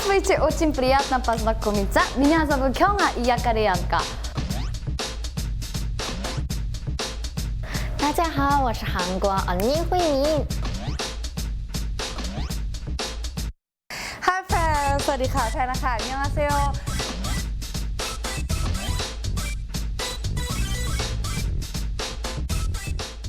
Здравствуйте, очень приятно познакомиться. Меня зовут Кёнга, и я кореянка. 大家好，我是韩国언니慧敏。 Hi friends, สวัสดีค่ะแพนนะคะ안녕하세요.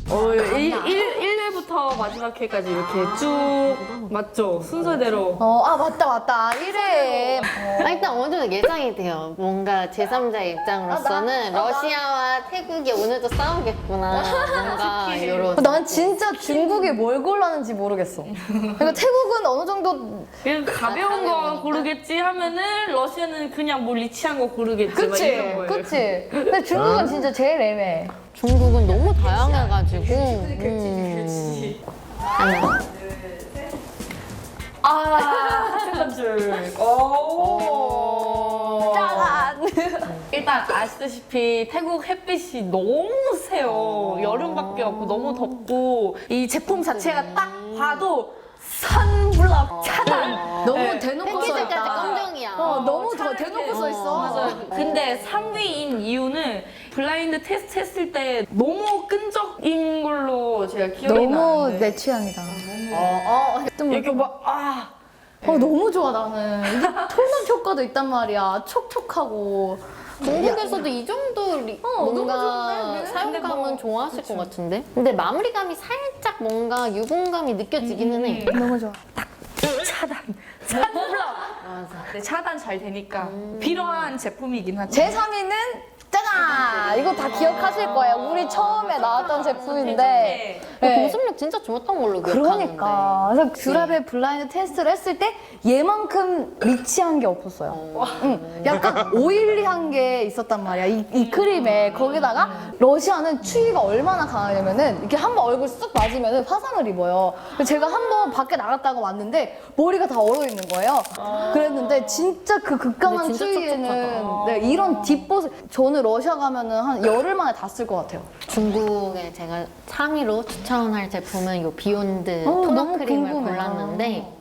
어, 1회부터 마지막 회까지 이렇게 쭉 맞죠? 순서대로. 아 맞다 1회. 일단 어느 정도 예상이 돼요. 뭔가 제3자 입장으로서는 러시아와 태국이 오늘도 싸우겠구나. 뭔가 이런. 난 진짜 중국이 뭘 골랐는지 모르겠어. 그러니까 태국은 어느 정도 그냥 가벼운 거 고르겠지 하면은 러시아는 그냥 뭐 리치한 거 고르겠지. 막 그치 이런 거예요. 그치. 근데 중국은 진짜 제일 애매해. 중국은 너무 다양해가지고. 그치. 아니요. 생각 줄. 오. 짜잔. 일단 아시다시피 태국 햇빛이 너무 세요. 여름밖에 없고 너무 덥고 이 제품 자체가 딱 봐도 선블럭 차단. 너무 네. 대놓고 써 패키지까지 있다. 검정이야. 너무 더 대놓고 써 있어. 맞아요. 근데 3위인 이유는 블라인드 테스트 했을 때 너무 끈적인 걸로 제가 기억이 너무 나는데 내 취향이다. 이렇게 막 너무 좋아 나는. 이게 톤업 효과도 있단 말이야. 촉촉하고. 중국에서도 이 정도 너무 뭔가 좋네. 사용감은 좋아하실 것 같은데? 근데 마무리감이 살짝 뭔가 유분감이 느껴지기는 해. 너무 좋아. 차단. 선블럭. 네, 차단 잘 되니까 필요한 제품이긴 하죠. 제 3위는 짜잔! 이거 다 기억하실 거예요. 우리 처음에 나왔던 제품인데. 네. 보습력 진짜 좋았던 걸로 기억하는데. 그러니까. 그래서 듀라벨 블라인드 테스트를 했을 때 얘만큼 리치한 게 없었어요. 응. 약간 오일리한 게 있었단 말이야. 이 크림에. 거기다가 러시아는 추위가 얼마나 강하냐면은 이렇게 한번 얼굴 쓱 맞으면은 화상을 입어요. 그래서 제가 한번 밖에 나갔다가 왔는데 머리가 다 얼어 있는 거예요. 그랬는데 진짜 그 극강한 근데 진짜 추위에는 촉촉하다. 네, 이런 뒷보습 저는 러시아 가면은 한 열흘 만에 다 쓸 것 같아요. 중국에 제가 3위로 추천할 제품은 이 비욘드 토너 너무 크림을 궁금해. 골랐는데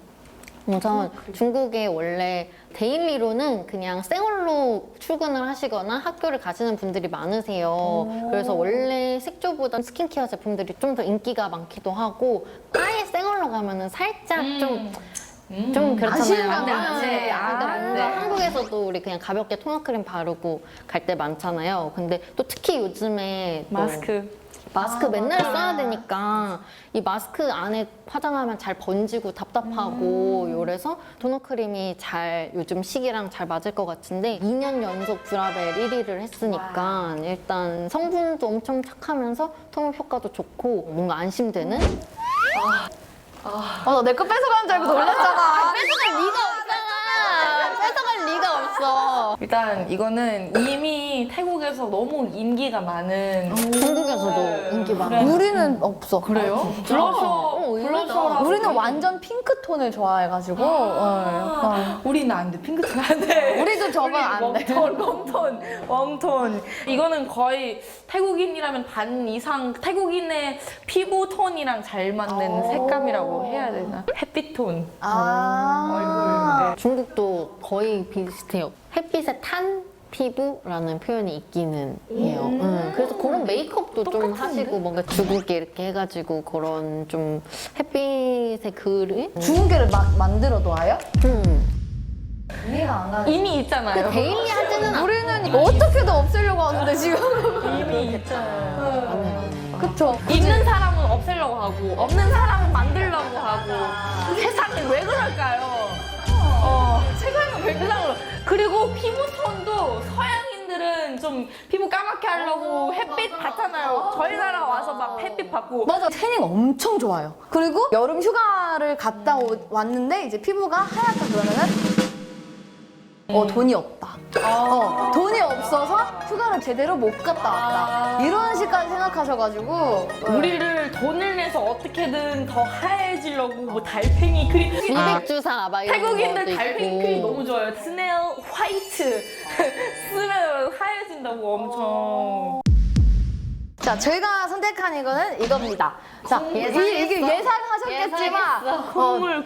우선 중국에 원래 데일리로는 그냥 생얼로 출근을 하시거나 학교를 가시는 분들이 많으세요. 그래서 원래 색조보다 스킨케어 제품들이 좀 더 인기가 많기도 하고 아예 생얼로 가면은 살짝 좀 그렇잖아요. 아쉬움감이 네. 안 돼. 그러니까 뭔가 한국에서도 우리 그냥 가볍게 토너 크림 바르고 갈 때 많잖아요. 근데 또 특히 요즘에 또 마스크 맨날 써야 되니까 이 마스크 안에 화장하면 잘 번지고 답답하고 이래서 토너 크림이 잘 요즘 시기랑 잘 맞을 것 같은데 2년 연속 듀라벨 1위를 했으니까 일단 성분도 엄청 착하면서 톤업 효과도 좋고 뭔가 안심되는 나 내 거 뺏어가는 줄 알고 놀랐잖아. 뺏어갈 리가 없잖아. 뺏어갈 리가 없어. 일단 이거는 이미 태국에서 너무 인기가 많은 중국에서도 인기 많아. 우리는 없어. 그래요? 블러셔, 의외다. 블러셔라서 우리는 완전 핑크톤을 좋아해가지고 약간. 우리는 안 돼. 핑크톤 안 돼. 우리도 저건 안 돼. 웜톤. 이거는 거의 태국인이라면 반 이상 태국인의 피부 톤이랑 잘 맞는 색감이라고 해야 되나? 햇빛톤. 얼굴. 중국도 거의 비슷해요. 햇빛에 탄 피부라는 표현이 있기는 해요. 그래서 그런 메이크업도 좀 하시고 뭔가 주근깨 이렇게 해가지고 그런 좀 햇빛의 그을? 주근깨를 만들어 놔요? 이해가 안 가네. 이미 있잖아요. 데일리 하지는 않아. 우리는 이거 어떻게든 없애려고 하는데 지금. 이미 있잖아요. 그쵸? 있는 사람은 없애려고 하고 없는 사람은 만들려고 하고 세상에 왜 그럴까요? 세상에 왜 그럴까요? 그리고 피부톤도 서양인들은 좀 피부 까맣게 하려고 햇빛 받잖아요. 저희 나라 와서 막 햇빛 받고 맞아. 태닝 엄청 좋아요. 그리고 여름 휴가를 갔다 왔는데 이제 피부가 하얗다 그러면은 돈이 없다. 돈이 없어서 휴가를 제대로 못 갔다 왔다. 이런 식까지 생각하셔가지고 우리를 돈을 내서 어떻게든 더 하얘지려고 뭐 달팽이 크림 미백주사 막 이런 태국인들 것도 달팽이 있고. 크림 너무 좋아요. 스네일 화이트 쓰면 하얘진다고 엄청. 자, 제가 선택한 이거는 이겁니다. 자, 이게 예상하셨겠지만 예상했어. 콧물.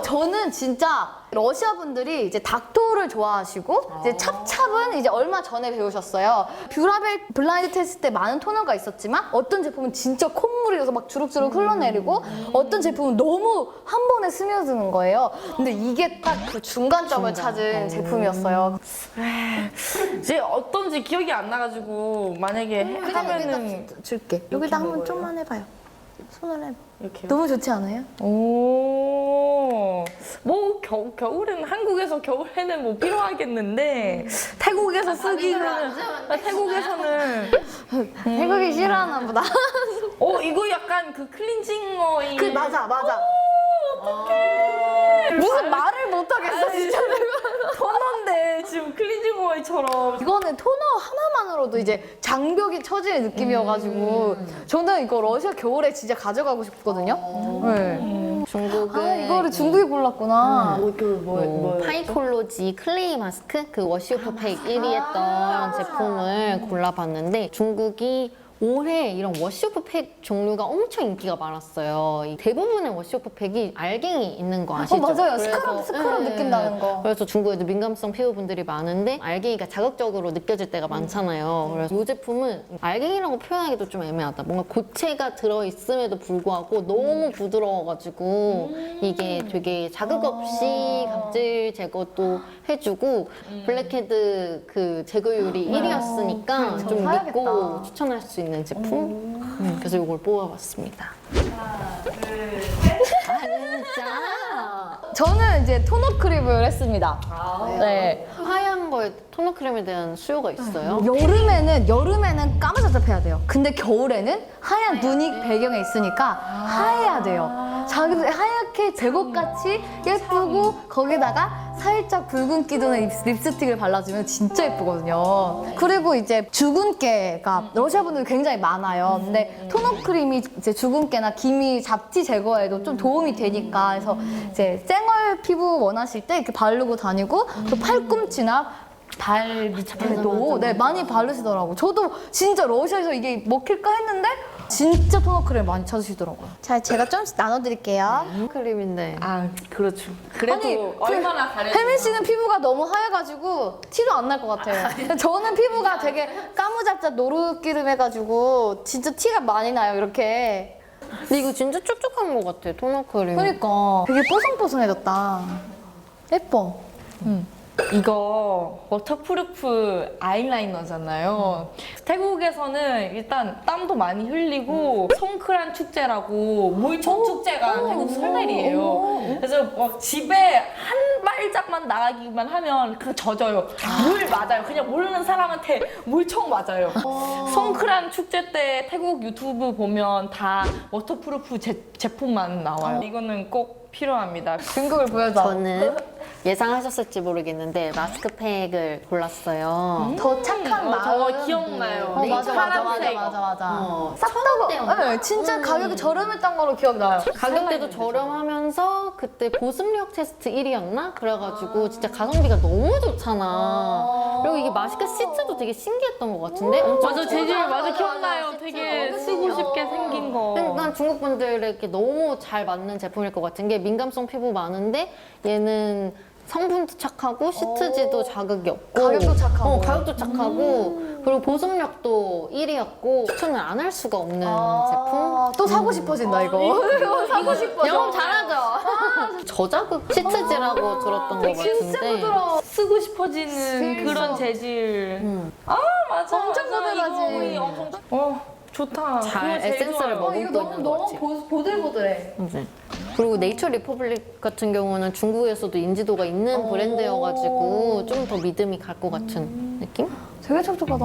저는 진짜 러시아 분들이 이제 닥토를 좋아하시고 이제 찹찹은 이제 얼마 전에 배우셨어요. 뷰라벨 블라인드 테스트 때 많은 토너가 있었지만 어떤 제품은 진짜 콧물이 나서 막 주룩주룩 흘러내리고 어떤 제품은 너무 한 번에 스며드는 거예요. 근데 이게 딱 그 중간점을 찾은 제품이었어요. 이제 어떤지 기억이 안 나가지고 만약에 하면은 줄게. 여기다 한번 좀만 해봐요. 손을 해봐. 이렇게요. 너무 좋지 않아요? 오, 뭐 겨울에는 한국에서 겨울에는 뭐 필요하겠는데 태국에서 쓰기는 태국에서는 태국이 싫어하나 보다. 이거 약간 그 클렌징 오일 그 맞아. 무슨 말을 못하겠어 진짜 내가. 토너인데 지금 클렌징 오일처럼 이거는 토너 하나만으로도 이제 장벽이 처지는 느낌이어가지고 저는 이거 러시아 겨울에 진짜 가져가고 싶거든요. 네. 중국은 이거를 중국에 골랐구나. 파이콜로지 클레이 마스크 그 워시오프 팩 1위 했던 제품을 골라봤는데 중국이 올해 이런 워시오프 팩 종류가 엄청 인기가 많았어요. 이 대부분의 워시오프 팩이 알갱이 있는 거 아시죠? 맞아요. 그래서- 스크럽 느낌 나는 거. 그래서 중국에도 민감성 피부분들이 많은데 알갱이가 자극적으로 느껴질 때가 많잖아요. 그래서 이 제품은 알갱이라고 표현하기도 좀 애매하다. 뭔가 고체가 들어있음에도 불구하고 너무 부드러워가지고 이게 되게 자극 없이 각질 제거도 해주고 블랙헤드 그 제거율이 1위였으니까 좀 사야겠다. 믿고 추천할 수 있는 제품. 그래서 이걸 뽑아봤습니다. 진짜? 저는 이제 토너 크림을 했습니다. 네. 하얀 거에 토너 크림에 대한 수요가 있어요? 여름에는 까무잡잡해야 돼요. 근데 겨울에는 하얀 무늬 배경에 있으니까 하얘야 돼요. 자기도 하얗게 제곡같이 예쁘고 거기다가 살짝 붉은기 도는 립스틱을 발라주면 진짜 예쁘거든요. 그리고 이제 주근깨가 러시아 분들이 굉장히 많아요. 근데 토너 크림이 이제 주근깨나 기미, 잡티 제거에도 좀 도움이 되니까 그래서 이제 쌩얼 피부 원하실 때 이렇게 바르고 다니고 또 팔꿈치나 발 밑에도 네, 많이 바르시더라고요. 저도 진짜 러시아에서 이게 먹힐까 했는데 진짜 토너 크림 많이 찾으시더라고요. 자, 제가 좀씩 나눠드릴게요. 크림인데. 아 그렇죠. 그래도 얼마나 가려? 혜민 씨는 피부가 너무 하얘가지고 티도 안 날 것 같아요. 저는 피부가 되게 까무잡잡 노루기름 해가지고 진짜 티가 많이 나요, 이렇게. 근데 이거 진짜 촉촉한 것 같아, 토너 크림. 그러니까 되게 뽀송뽀송해졌다. 예뻐. 이거 워터프루프 아이라이너잖아요. 태국에서는 일단 땀도 많이 흘리고 성크란 축제라고 물총 축제가 태국 설날이에요. 그래서 막 집에 한 발짝만 나가기만 하면 그냥 젖어요. 물 맞아요. 그냥 모르는 사람한테 물총 맞아요. 성크란 축제 때 태국 유튜브 보면 다 워터프루프 제품만 나와요. 이거는 꼭 필요합니다. 등급을 보여줘. 저는 예상하셨을지 모르겠는데 마스크팩을 골랐어요. 더 착한 마음. 저거 기억나요. 어, 맞아. 파란색. 쌌다고. 때였나? 네, 진짜 가격이 저렴했던 걸로 기억나요. 가격대도 저렴하면서 그때 보습력 테스트 1위였나? 그래가지고 진짜 가성비가 너무 좋잖아. 그리고 이게 마스크 시트도 되게 신기했던 것 같은데? 엄청 맞아, 재질 맞아, 기억나요. 시트 되게 너무 쓰고 신기해. 싶게 생긴 거. 그러니까 중국 분들에게 너무 잘 맞는 제품일 것 같은 게 민감성 피부 많은데 얘는 성분도 착하고 시트지도 자극이 없고 가격도 착하고. 가격도 착하고 그리고 보습력도 1위였고 추천을 안 할 수가 없는 제품. 또 사고 싶어진다, 이거. 이거 사고 싶어져. 영업 잘하죠? 저자극 시트지라고 들었던 것 같은데 진짜 부드러워. 쓰고 싶어지는 진짜. 그런 재질. 아 맞아. 엄청 맞아. 부들하지. 이거 엄청. 좋다. 잘 그거 제일 에센스를 좋아요. 먹어. 이거 먹고 있는 것 같아. 보들보들해. 네. 그리고 네이처 리퍼블릭 같은 경우는 중국에서도 인지도가 있는 브랜드여가지고 좀 더 믿음이 갈 것 같은 느낌? 되게 촉촉하다.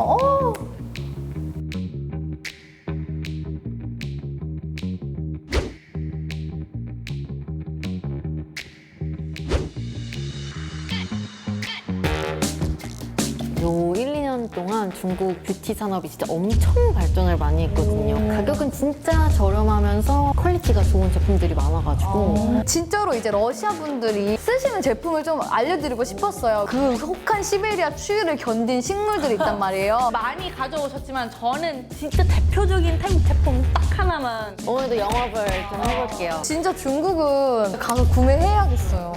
요 1, 2년 동안 중국 뷰티 산업이 진짜 엄청 발전을 많이 했거든요. 가격은 진짜 저렴하면서 퀄리티가 좋은 제품들이 많아가지고 진짜로 이제 러시아 분들이 쓰시는 제품을 좀 알려드리고 싶었어요. 그 혹한 시베리아 추위를 견딘 식물들이 있단 말이에요. 많이 가져오셨지만 저는 진짜 대표적인 태국 제품 딱 하나만. 오늘도 영업을 좀 해볼게요. 진짜 중국은 가서 구매해야겠어요.